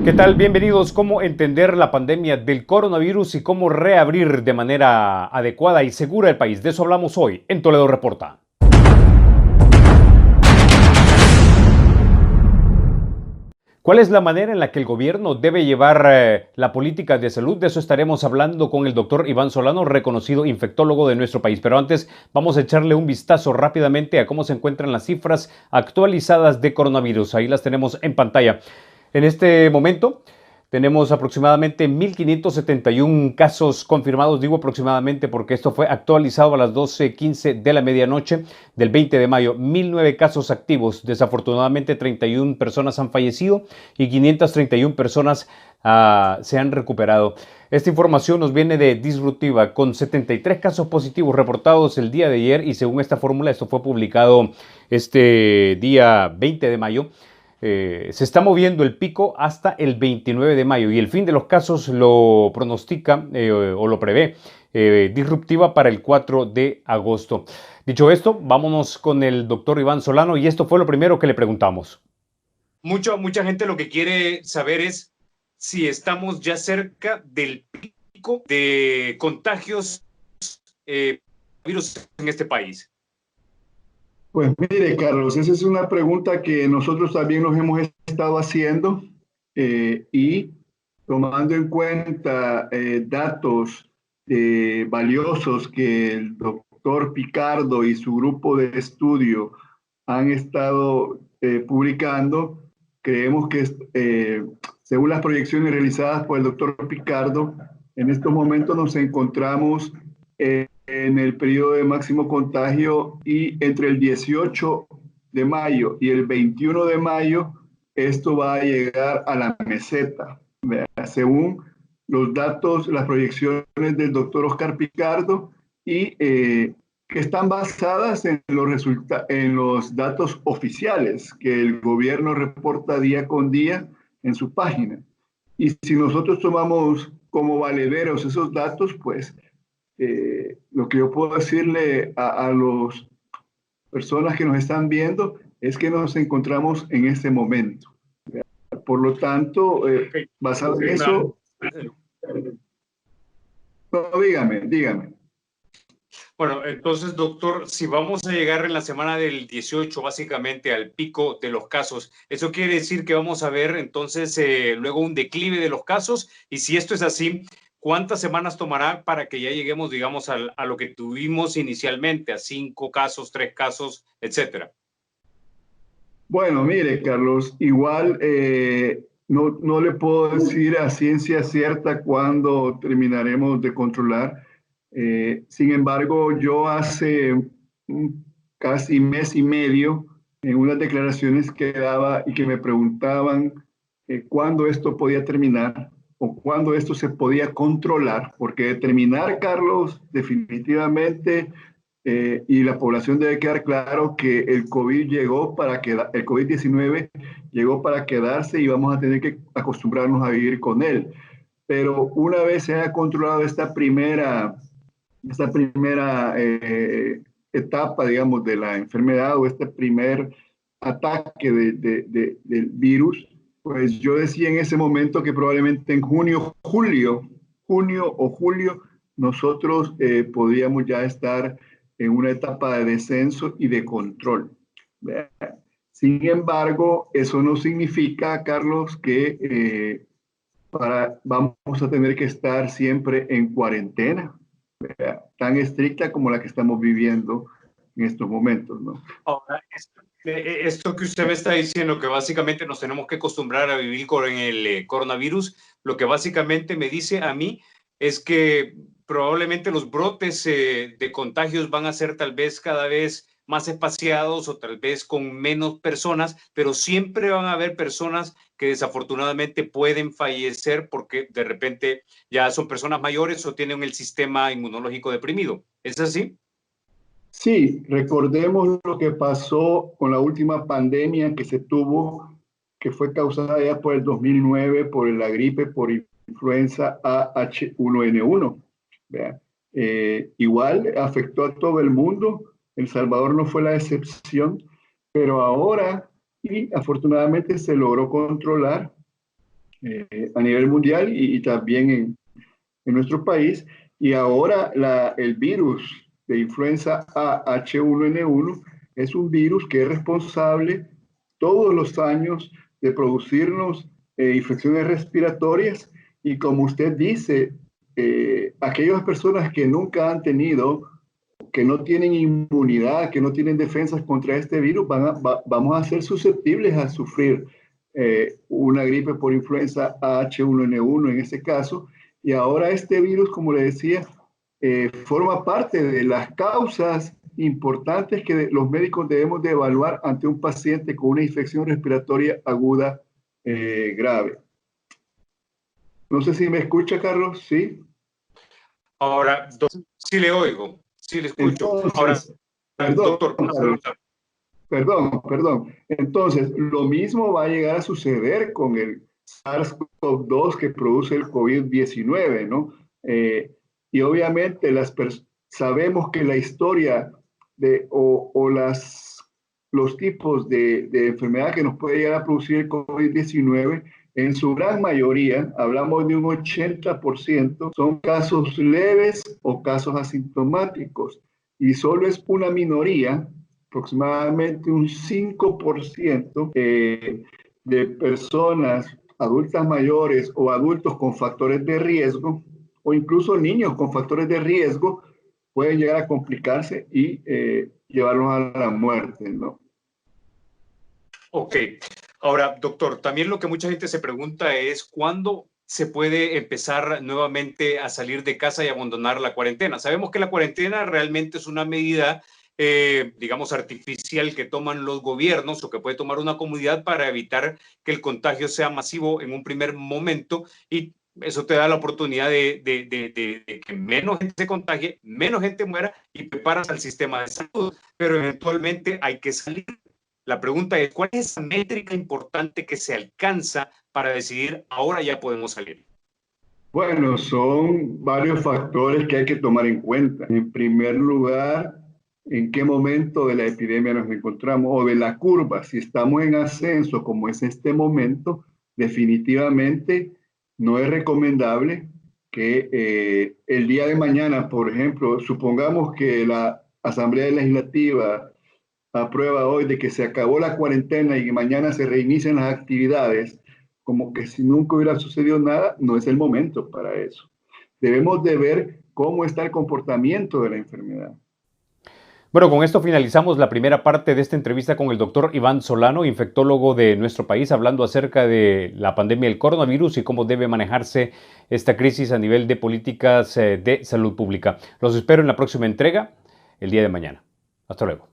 ¿Qué tal? Bienvenidos. ¿Cómo entender la pandemia del coronavirus y cómo reabrir de manera adecuada y segura el país? De eso hablamos hoy en Toledo Reporta. ¿Cuál es la manera en la que el gobierno debe llevar la política de salud? De eso estaremos hablando con el doctor Iván Solano, reconocido infectólogo de nuestro país. Pero antes vamos a echarle un vistazo rápidamente a cómo se encuentran las cifras actualizadas de coronavirus. Ahí las tenemos en pantalla. En este momento tenemos aproximadamente 1.571 casos confirmados. Digo aproximadamente porque esto fue actualizado a las 12:15 de la medianoche del 20 de mayo. 1.009 casos activos. Desafortunadamente 31 personas han fallecido y 531 personas se han recuperado. Esta información nos viene de Disruptiva, con 73 casos positivos reportados el día de ayer, y según esta fórmula, esto fue publicado este día 20 de mayo, se está moviendo el pico hasta el 29 de mayo y el fin de los casos lo pronostica o lo prevé Disruptiva para el 4 de agosto. Dicho esto, vámonos con el doctor Iván Solano, y esto fue lo primero que le preguntamos. Mucha gente lo que quiere saber es si estamos ya cerca del pico de contagios virus en este país. Pues mire, Carlos, esa es una pregunta que nosotros también nos hemos estado haciendo y tomando en cuenta datos valiosos que el doctor Picardo y su grupo de estudio han estado publicando. Creemos que según las proyecciones realizadas por el doctor Picardo, en estos momentos nos encontramos en el periodo de máximo contagio, y entre el 18 de mayo y el 21 de mayo esto va a llegar a la meseta, según los datos, las proyecciones del doctor Oscar Picardo, y que están basadas en los datos oficiales que el gobierno reporta día con día en su página. Y si nosotros tomamos como valederos esos datos, pues lo que yo puedo decirle a las personas que nos están viendo es que nos encontramos en este momento. Por lo tanto, basado en eso, no, dígame. Bueno, entonces, doctor, si vamos a llegar en la semana del 18 básicamente al pico de los casos, eso quiere decir que vamos a ver entonces luego un declive de los casos, y si esto es así, ¿cuántas semanas tomará para que ya lleguemos, digamos, a lo que tuvimos inicialmente, a 5 casos, 3 casos, etcétera? Bueno, mire, Carlos, igual no le puedo decir a ciencia cierta cuándo terminaremos de controlar. Sin embargo, yo hace casi mes y medio, en unas declaraciones que daba y que me preguntaban cuándo esto podía terminar o cuándo esto se podía controlar, porque determinar, Carlos, definitivamente, y la población debe quedar claro que el COVID llegó para quedar, el COVID-19 llegó para quedarse, y vamos a tener que acostumbrarnos a vivir con él. Pero una vez se haya controlado esta primera etapa, digamos, de la enfermedad, o este primer ataque del virus, pues yo decía en ese momento que probablemente en junio o julio, nosotros podríamos ya estar en una etapa de descenso y de control. Sin embargo, eso no significa, Carlos, que vamos a tener que estar siempre en cuarentena, tan estricta como la que estamos viviendo en estos momentos, ¿no? Ahora, esto que usted me está diciendo, que básicamente nos tenemos que acostumbrar a vivir con el coronavirus, lo que básicamente me dice a mí es que probablemente los brotes de contagios van a ser tal vez cada vez más espaciados o tal vez con menos personas, pero siempre van a haber personas que desafortunadamente pueden fallecer porque de repente ya son personas mayores o tienen el sistema inmunológico deprimido. ¿Es así? Sí, recordemos lo que pasó con la última pandemia que se tuvo, que fue causada ya por el 2009 por la gripe por influenza AH1N1. Igual afectó a todo el mundo. El Salvador no fue la excepción, pero ahora, y afortunadamente se logró controlar, a nivel mundial y también en nuestro país. Y ahora el virus de influenza A H1N1 es un virus que es responsable todos los años de producirnos infecciones respiratorias y como usted dice, aquellas personas que nunca han tenido, que no tienen inmunidad, que no tienen defensas contra este virus, vamos a ser susceptibles a sufrir una gripe por influenza H1N1 en este caso. Y ahora este virus, como le decía, forma parte de las causas importantes que los médicos debemos de evaluar ante un paciente con una infección respiratoria aguda grave. No sé si me escucha, Carlos. ¿Sí? Ahora, sí le oigo, sí le escucho. Entonces, Ahora, perdón, doctor, una Carlos, pregunta. perdón. Entonces, lo mismo va a llegar a suceder con el SARS-CoV-2 que produce el COVID-19, ¿no? Y obviamente sabemos que la historia los tipos de enfermedad que nos puede llegar a producir el COVID-19, en su gran mayoría, hablamos de un 80%, son casos leves o casos asintomáticos. Y solo es una minoría, aproximadamente un 5% de personas adultas mayores o adultos con factores de riesgo, o incluso niños con factores de riesgo, pueden llegar a complicarse y llevarlos a la muerte, ¿no? Ok. Ahora, doctor, también lo que mucha gente se pregunta es cuándo se puede empezar nuevamente a salir de casa y abandonar la cuarentena. Sabemos que la cuarentena realmente es una medida, digamos, artificial que toman los gobiernos o que puede tomar una comunidad para evitar que el contagio sea masivo en un primer momento y eso te da la oportunidad de que menos gente se contagie, menos gente muera y preparas al sistema de salud, pero eventualmente hay que salir. La pregunta es, ¿cuál es esa métrica importante que se alcanza para decidir ahora ya podemos salir? Bueno, son varios factores que hay que tomar en cuenta. En primer lugar, en qué momento de la epidemia nos encontramos o de la curva. Si estamos en ascenso, como es este momento, definitivamente no es recomendable que el día de mañana, por ejemplo, supongamos que la Asamblea Legislativa aprueba hoy de que se acabó la cuarentena y que mañana se reinician las actividades, como que si nunca hubiera sucedido nada, no es el momento para eso. Debemos de ver cómo está el comportamiento de la enfermedad. Bueno, con esto finalizamos la primera parte de esta entrevista con el doctor Iván Solano, infectólogo de nuestro país, hablando acerca de la pandemia del coronavirus y cómo debe manejarse esta crisis a nivel de políticas de salud pública. Los espero en la próxima entrega, el día de mañana. Hasta luego.